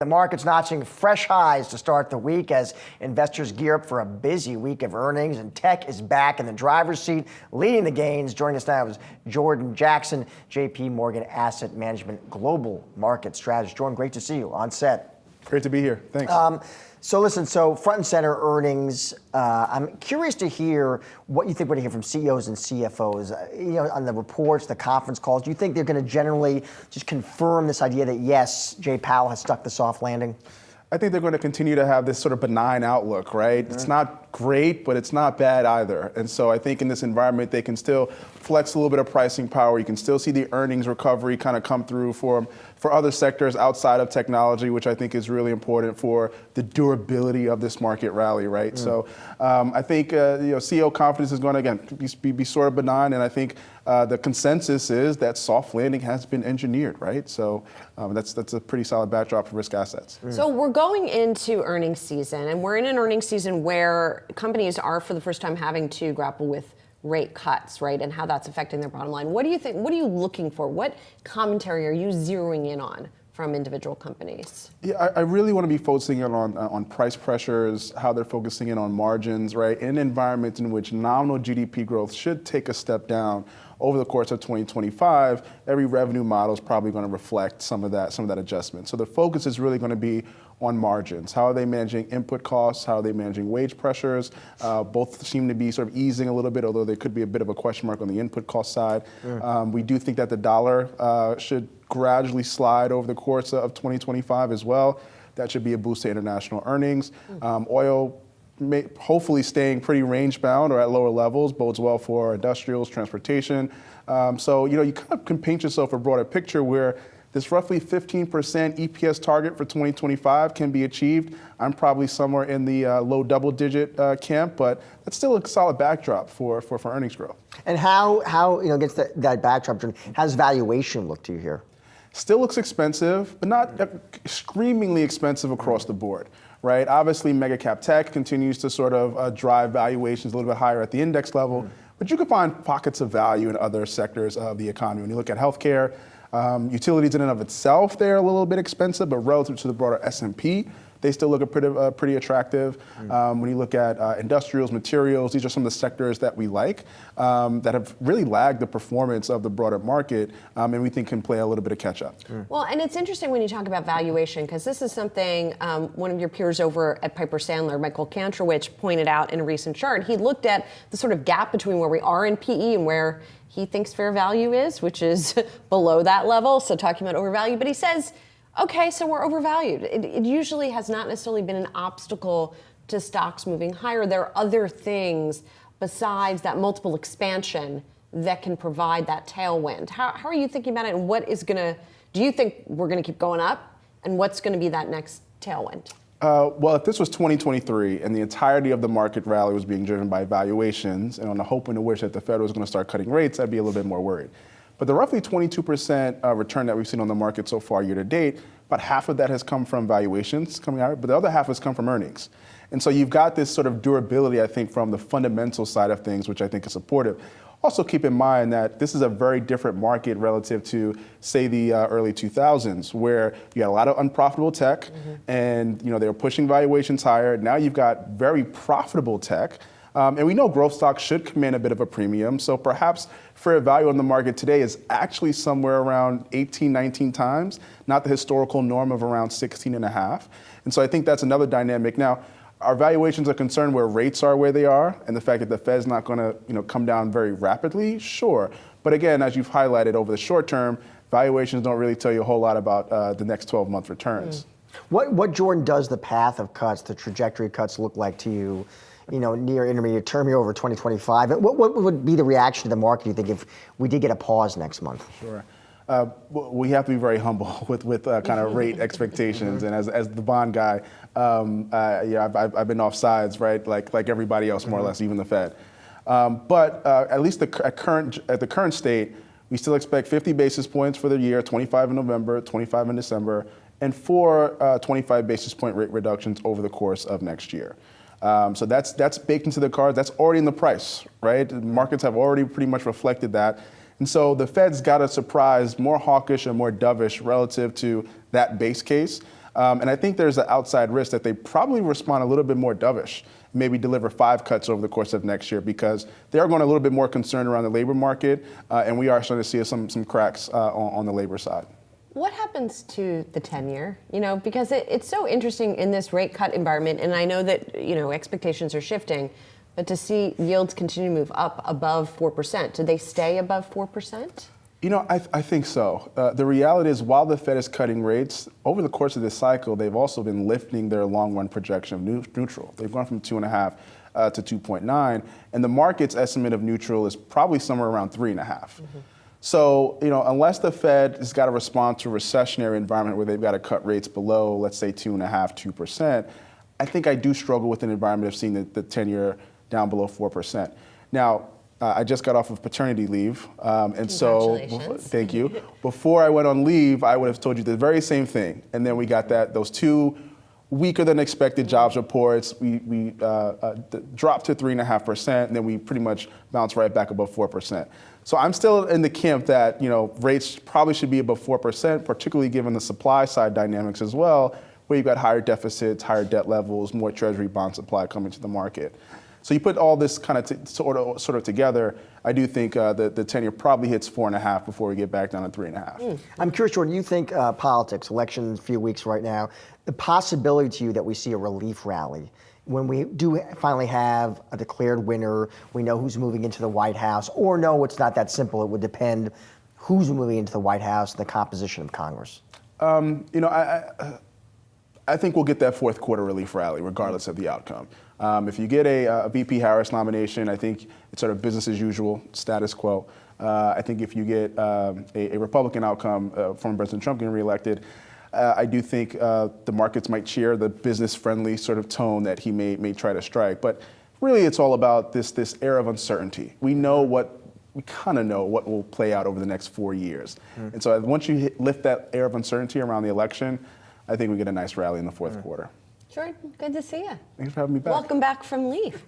The market's notching fresh highs to start the week as investors gear up for a busy week of earnings, and tech is back in the driver's seat, leading the gains. Joining us now is Jordan Jackson, JPMorgan Asset Management Global Market Strategist. Jordan, great to see you on set. Great to be here. Thanks. So front and center earnings. I'm curious to hear what you think when you hear from CEOs and CFOs, on the reports, the conference calls. Do you think they're going to generally just confirm this idea that, yes, Jay Powell has stuck the soft landing? I think they're going to continue to have this sort of benign outlook, right? Mm-hmm. It's not great, but it's not bad either. And so I think in this environment, they can still flex a little bit of pricing power. You can still see the earnings recovery kind of come through for other sectors outside of technology, which I think is really important for the durability of this market rally, right? Mm. So I think CEO confidence is going to, again, be sort of benign. And I think the consensus is that soft landing has been engineered, right? So that's a pretty solid backdrop for risk assets. Mm. So we're going into earnings season, and we're in an earnings season where companies are for the first time having to grapple with rate cuts, right, and how that's affecting their bottom line. What do you think? What are you looking for? What commentary are you zeroing in on from individual companies? Yeah, I really want to be focusing in on price pressures, how they're focusing in on margins, right, in an environment in which nominal GDP growth should take a step down over the course of 2025. Every revenue model is probably going to reflect some of that adjustment. So the focus is really going to be on margins. How are they managing input costs? How are they managing wage pressures? Both seem to be sort of easing a little bit, although there could be a bit of a question mark on the input cost side. We do think that the dollar should gradually slide over the course of 2025 as well. That should be a boost to international earnings. Oil hopefully staying pretty range bound or at lower levels bodes well for industrials, transportation. So you kind of can paint yourself a broader picture where this roughly 15% EPS target for 2025 can be achieved. I'm probably somewhere in the low double-digit camp, but that's still a solid backdrop for earnings growth. And how against that backdrop, how does valuation look to you here? Still looks expensive, but not screamingly expensive across the board, right? Obviously, mega cap tech continues to sort of drive valuations a little bit higher at the index level, but you can find pockets of value in other sectors of the economy. When you look at healthcare, utilities in and of itself, they're a little bit expensive, but relative to the broader S&P, they still look pretty attractive. When you look at industrials, materials, these are some of the sectors that we like that have really lagged the performance of the broader market, and we think can play a little bit of catch up. Well, and it's interesting when you talk about valuation, because this is something one of your peers over at Piper Sandler, Michael Kantrowitz, pointed out in a recent chart. He looked at the sort of gap between where we are in PE and where he thinks fair value is, which is below that level. So talking about overvalue, but he says, okay, so we're overvalued. It usually has not necessarily been an obstacle to stocks moving higher. There are other things besides that multiple expansion that can provide that tailwind. How are you thinking about it, and do you think we're going to keep going up, and what's going to be that next tailwind? Well, if this was 2023 and the entirety of the market rally was being driven by valuations and on the hope and the wish that the Fed was going to start cutting rates, I'd be a little bit more worried. But the roughly 22% return that we've seen on the market so far year to date, about half of that has come from valuations coming out, but the other half has come from earnings. And so you've got this sort of durability, I think, from the fundamental side of things, which I think is supportive. Also keep in mind that this is a very different market relative to, say, the early 2000s, where you had a lot of unprofitable tech, and they were pushing valuations higher. Now you've got very profitable tech. And we know growth stocks should command a bit of a premium. So perhaps fair value on the market today is actually somewhere around 18, 19 times, not the historical norm of around 16 and a half. And so I think that's another dynamic. Now, our valuations are concerned where rates are where they are, and the fact that the Fed's not going to come down very rapidly, sure. But again, as you've highlighted, over the short term, valuations don't really tell you a whole lot about the next 12-month returns. What, Jordan, does the path of cuts, the trajectory of cuts look like to you, near intermediate term here over 2025? What would be the reaction to the market, do you think, if we did get a pause next month? Sure. We have to be very humble with kind of rate expectations. And as the bond guy, I've been off sides, right? Like everybody else, more or less, even the Fed. But at least at the current state, we still expect 50 basis points for the year, 25 in November, 25 in December, and 4 25 basis point rate reductions over the course of next year. So that's baked into the cards. That's already in the price, right? The markets have already pretty much reflected that. And so the Fed's got a surprise more hawkish and more dovish relative to that base case. And I think there's an outside risk that they probably respond a little bit more dovish, maybe deliver 5 cuts over the course of next year, because they are going a little bit more concerned around the labor market, and we are starting to see some cracks on the labor side. What happens to the 10-year? You know, because it's so interesting in this rate cut environment, and I know that, you know, expectations are shifting, but to see yields continue to move up above 4%, do they stay above 4%? You know, I think so. The reality is, while the Fed is cutting rates, over the course of this cycle, they've also been lifting their long-run projection of neutral. They've gone from 2.5 to 2.9, and the market's estimate of neutral is probably somewhere around 3.5. So, you know, unless the Fed has got to respond to a recessionary environment where they've got to cut rates below, let's say 2.5, 2%, I think I do struggle with an environment of seeing the 10-year down below 4%. Now, I just got off of paternity leave, and so thank you. Before I went on leave, I would have told you the very same thing, and then we got those 2 weaker than expected jobs reports. We dropped to 3.5%, and then we pretty much bounced right back above 4%. So I'm still in the camp that, you know, rates probably should be above 4%, particularly given the supply side dynamics as well, where you've got higher deficits, higher debt levels, more Treasury bond supply coming to the market. So you put all this kind of sort of together, I do think the 10-year probably hits 4.5 before we get back down to 3.5. I'm curious, Jordan, you think politics, election a few weeks right now, the possibility to you that we see a relief rally when we do finally have a declared winner, we know who's moving into the White House, or no, it's not that simple. It would depend who's moving into the White House and the composition of Congress. You know, I think we'll get that fourth quarter relief rally, regardless of the outcome. If you get a VP Harris nomination, I think it's sort of business as usual, status quo. I think if you get a Republican outcome from President Trump getting reelected, I do think the markets might cheer the business-friendly sort of tone that he may try to strike. But really, it's all about this era of uncertainty. We kind of know what will play out over the next 4 years. And so once you lift that air of uncertainty around the election, I think we get a nice rally in the fourth quarter. Jordan, good to see you. Thanks for having me back. Welcome back from leave.